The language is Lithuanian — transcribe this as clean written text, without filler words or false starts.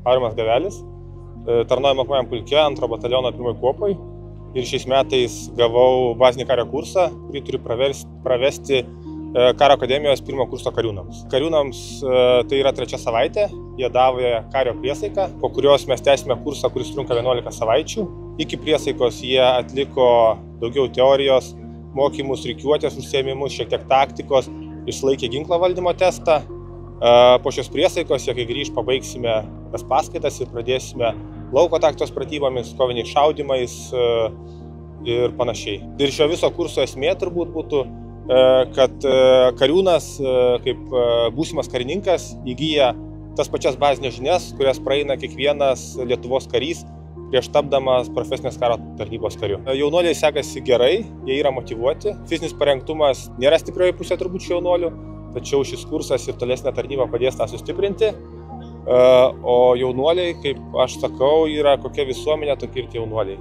Aurimas Gavelis, tarnauju mokomajam pulke 2 bataliono 1 kuopoj ir šiais metais gavau bazinį kario kursą, kurį turi pravesti Karo akademijos 1 kurso kariūnams. Kariūnams tai yra 3 savaitė, jie davė kario priesaiką, po kurios mes tęsime kursą, kuris trunka 11 savaičių. Iki priesaikos jie atliko daugiau teorijos, mokymus, rikiuotės užsiėmimus, šiek tiek taktikos, išlaikė ginklo valdymo testą. Po šios priesaikos, kai grįž, pabaigsime tas paskaitas ir pradėsime lauko taktikos pratybomis, koviniais šaudymais ir panašiai. Ir šio viso kurso esmė turbūt būtų, kad kariūnas, kaip būsimas karininkas, įgyja tas pačias bazinės žinias, kurias praeina kiekvienas Lietuvos karys prieš tapdamas profesinės karo tarnybos kariu. Jaunuoliai sekasi gerai, jie yra motyvuoti. Fizinis parengtumas nėra stiprioji pusė turbūt šių jaunuolių, tačiau šis kursas ir tolesnė tarnyba padės tą sustiprinti. O jaunuoliai, kaip aš sakau, yra kokia visuomenė, tokie ir tie jaunuoliai.